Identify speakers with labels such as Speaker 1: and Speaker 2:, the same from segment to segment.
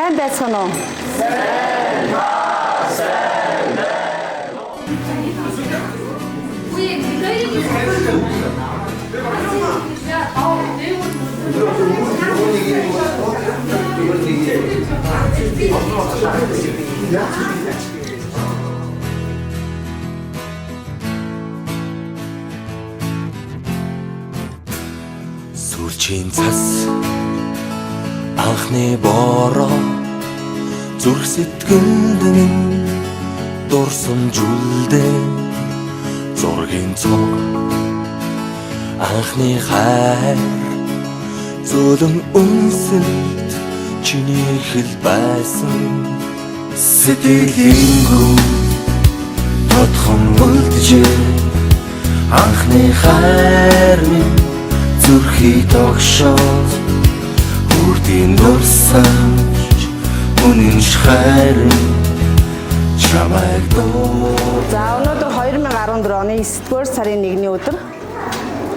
Speaker 1: Сайн байцгаана уу?
Speaker 2: Сүлжийн цас анхны бороо зүрх сэтгэлд минь дурсамжуулдэ зургийн цог анхны хайр зөөлөн үнсэлт чиний хэл байсан сэтгэлийнхүү тодхон үлджээ анхны хайр минь зүрхий тогшоод хүрдийн дурсамж үнэнч хайр чамайг дуу.
Speaker 1: За өнөөдөр 2014 оны 9-р сарын 1-ний өдөр.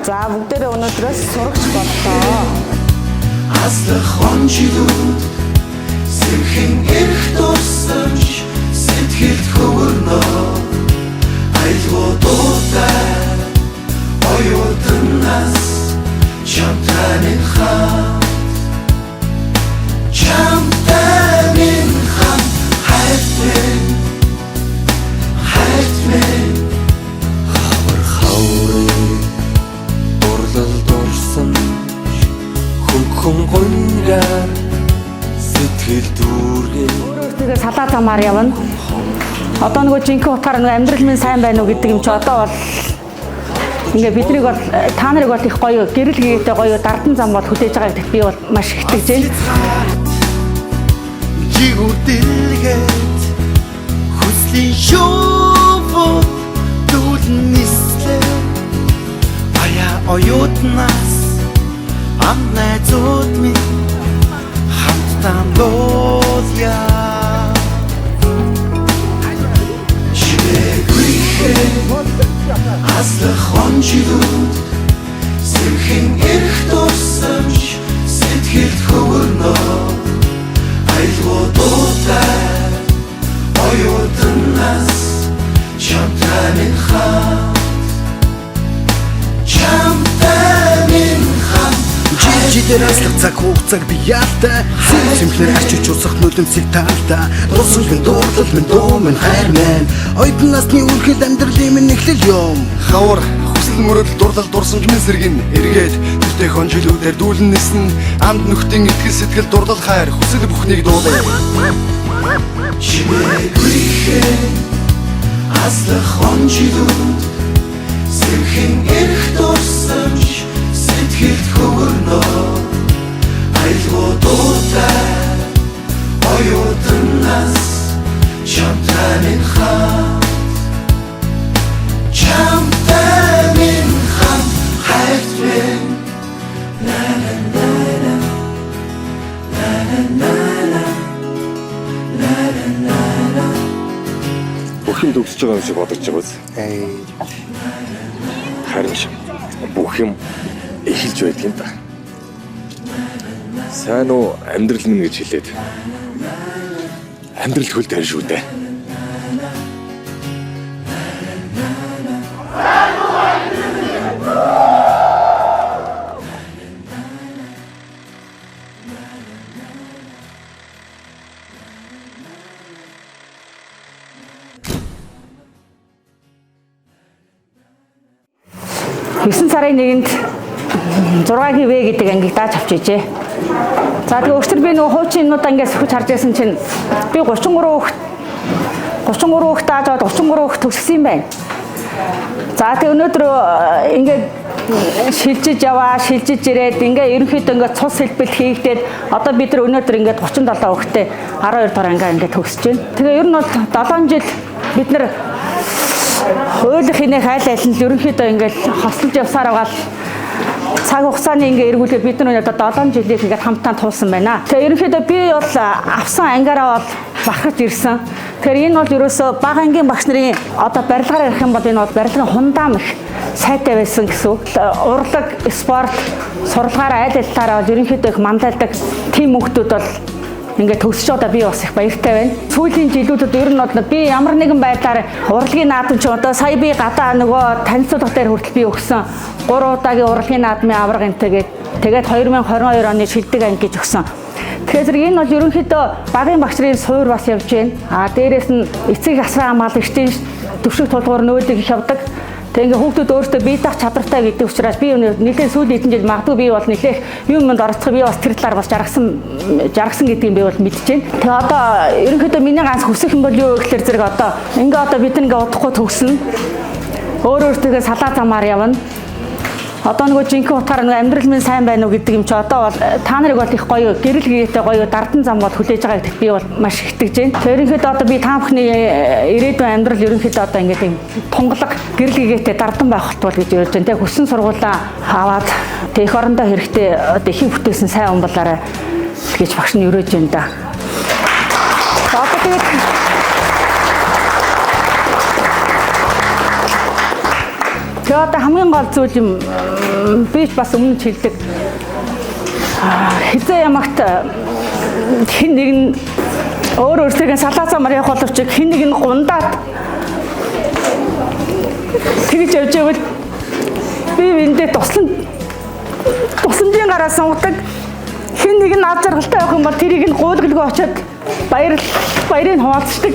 Speaker 1: За бүгдээрээ өнөөдрөөс сурагч боллоо.
Speaker 2: Аслах хонжилууд сэрхэн эрх дурсамж сэтгэлд хөвөрнөө айлгуу дуутай оюутнаас чамтай минь хамт хайт минь хавар хаврын дурлал дурсамж хүн гонгаар сэтгэл дүүргээ
Speaker 1: Өөртөө салаа тамаар явна. Одоо нөгөө жинхэнэ утгаар нөгөө амьдрал минь сайн байна уу гэдэг юм чи одоо бол ингээ биднийг бол та нарыг бол их гоё гэрэл хийгээтэй гоё дардан зам бол хүлээж байгаа гэдэгт би бол маш их итгэж байна.
Speaker 2: Жигүүдэлгээд хүслийн шоувод дүүлэн нислээ Ая оюутнаас ам найзууд минь хамтдаа дуулъя Аслах хонжилууд сэрхэн эрх дурсамж сэтгэлд хөвөрнөө айлгуу дуутай оюутнаас чамтай минь хамт
Speaker 3: Жилээр аслах цаг хугацааг би яалтай Сэмхлэр арчиж усах нүлэнсийг таалтай Дурсамжын дуурлал минь дуу минь хайр минь Оюутан насны үрхэл амьдралын минь эхлэл юм
Speaker 4: Хавар хүсэл мөрөдөл дурлал дурсамж минь сэргэн эргээд тэртээ хонжилүүдээр дүүлэн нисэн амд нөхдийн итгэл сэтгэл дурлал хайр хүсэл бүхнийг дуулаа
Speaker 2: Чимээгүй аслах хонжилууд сэрхэн эрх дурсамж сэтгэлд хөвөрнөө айлгуу дуутай оюутнаас чамтай минь хамт хайт минь
Speaker 4: бүх юм төгсөж байгаа юм шиг бодож байгаа биз? Харин бүх юм эхэлж байдаг юм да. Сайн уу амьдрал минь гэж хэлээд амьдрал хөл дээр шүү дээ.
Speaker 1: Сарын 1-нд 6-гийн вэ гэдэг ангийг дааж авчижээ. За тэгээ өчтөр би нөгөө хуучин юмнуудаа ингээс хүч харж байсан чинь би 33 хүүхд дааж аваад 33 хүүхд төгссөн юм байна. За тэгээ өнөөдөр ингээд шилжиж ирээд ингээ ерөнхийдөө ингээ цус хэлбэл хийгдээд одоо бид нар өнөөдөр ингээ 37 хүүхэдтэй 12 дахь анги ингээ төгсөж байна. Тэгээ ер нь бол 7 жил бид нар хууль хийнэх айл нь ерөнхийдөө ингээл хослож явсаар байгаа цаг хугацааны ингээ эргүүлээд бид нар одоо 7 жилийг ингээ хамтдаа туулсан байна. Тэгээ ерөнхийдөө би бол авсан ангиараа бол бахарч ирсэн. Тэгэхээр энэ бол ерөөсөө бага ангийн багш нарын одоо барилгаар ярих юм бол энэ бол барилгын хундаам их сайтай байсан гэсэн үг. Урлаг, спорт, сурлагаараа айл аллаараа ерөнхийдөө их мандалдаг тийм хүүхдүүд бол ингээд төгсөж одоо би бас их баяртай байна. Сүүлийн жилүүдэд ер нь бол би ямар нэгэн байдлаар урлагийн наадам ч одоо сая би гадаа нөгөө танилцуулга дээр хүртэл би өгсөн 3 удаагийн урлагийн наадмын авраг энтэйгээд тэгээд 2022 оны шилдэг анги гэж өгсөн. Тэгэхээр зэрэг энэ бол ерөнхийдөө багийн багш нарын суур бас явж байна. Дээрээс нь эцэг асран хамгаалагчдын төвшиг тулгуур нөөдөг их явдаг. Тэгээ ингээ хүүхдүүд өөртөө бие даах чадвартай гэдэг учраас би нэлээд сүүлийн хэдэн жил магадгүй би бол нэлээд юмд оролцох би бас тэр талаар бас жаргасан гэдгийг би бол мэдэж байна. Тэгээ одоо ерөнхийдөө миний ганц хүсэх юм бол юу гэхээр зэрэг одоо бид ингээ удахгүй төгснө. Өөртөө салаа замаар явна. Одоо нөгөө жинхэнэ утгаараа нөгөө амьдрал минь сайн байна уу гэдэг юм чи одоо бол та нарыг бол их гоё гэрэл гээтэй гоё дардан зам бол хүлээж байгаа гэдэгт би бол маш их итгэж байна. Ерөнхийдөө одоо би та бүхний ирээдүйн амьдрал ерөнхийдөө одоо ингээд юм тунгалаг гэрэл гээтэй дардан байх болтуул гэж ярьж байна. Тэ хүссэн сургуулаа аваад эх орондоо хэрэгтэй одоо их бүтээсэн сайн хүн болоорой гэж багш нь өрөөж байна да. Одоо тэгээд тэгээ одоо хамгийн гол зүйл юм би бас өмнө хэлдэг хизээ ямагт хин нэг нь өөртөө салаа замаар явах боловч хин нэг нь гундаад тэгж явж байвал би эндээ тусламжийн гараа сонгодог хин нэг нь ад жаргалтай явах юм бол тэрийг нь гуулгалгүй очиод баярыг хуваалцдаг.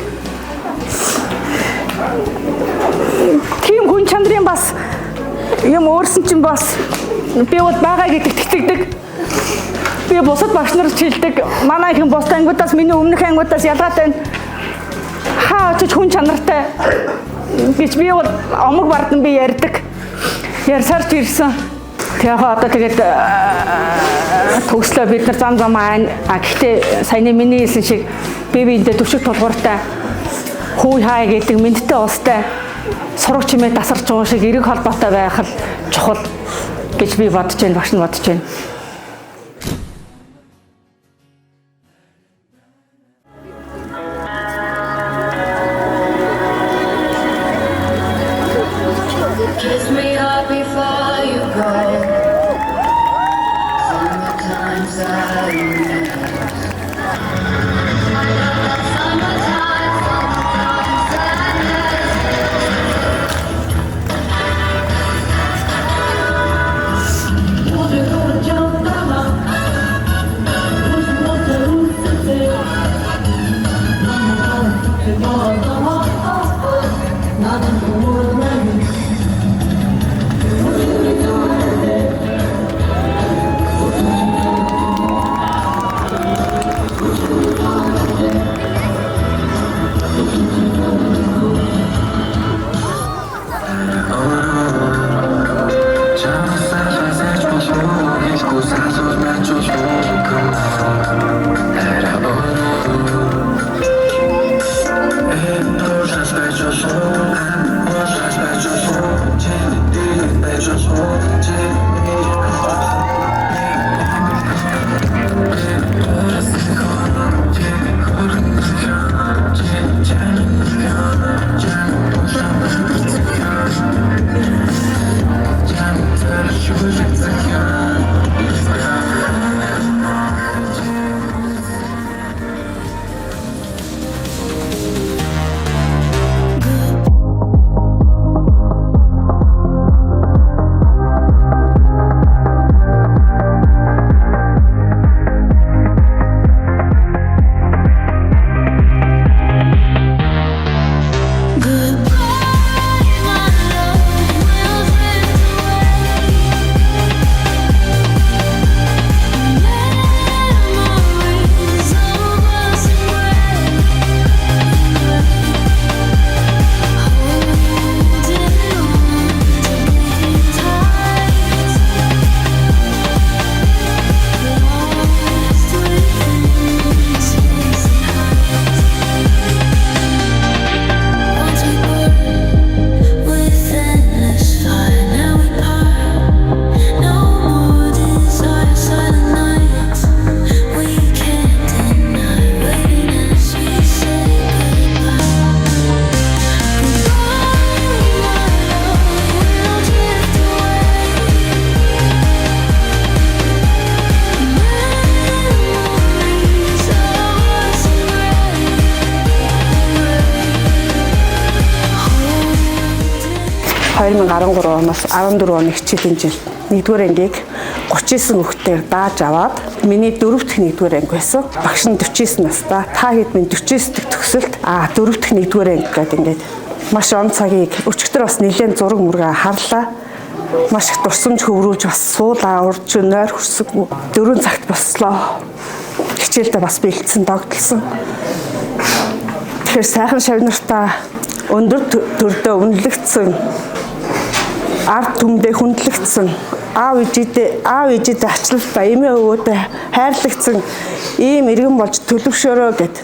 Speaker 1: Тийм хүн чанарын бас юм өөрсөн чинь бас би бол байгаа гэдэгт итгэдэг. Би бусад багш нарт хэлдэг. Манай их бусад ангиудаас миний өмнөх ангиудаас ялгаатай хаа очиж хүн чанартай гэж би бол омог бардан би ярьдаг. Ярьсарч ирсэн. Тэгээ одоо тэгээд төгслөө бид нар зам замаа гэхдээ саяны миний хэлсэн шиг биендээ төвшиг тулгууртай хүү хаа гэдэг мэдтэй устай сурах чимээ тасарч байгаа шиг эрэг холбоотой байх л чухал гэж би бодож байна, багш нь бодож байна.
Speaker 5: Kiss me up before you go. Summertime's out. Jump
Speaker 6: 2013 оноос 14 оны хичээлийн жил 1-р ангийг 39 хүүхдээр дааж аваад миний 4 дахь 1-р анги байсан. Багш нь 49 настай. Та хэд минь 49 дэх төгсөлт 4 дахь 1-р анги гэдэг ингээд маш он цагийг өчигдөр бас нэлээд зураг мөргө харлаа. Маш их дурсамж хөврүүлж бас суулаа урж нойр хүрсэгүй 4 цагт бослоо. Хичээлдээ бас бэлдсэн догтлсон. Тэгэхээр сайхан шавнартаа өндөр төрдөө үнэлэгдсэн ард түмдээ хүндлэгдсэн аав ээжидээ ачлалтаа эмээ өвөөдөө хайрлагдсан ийм иргэн болж төлөвшөөрөө гэд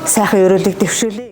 Speaker 6: сайхан өрөөлөг дэвшүүлээ.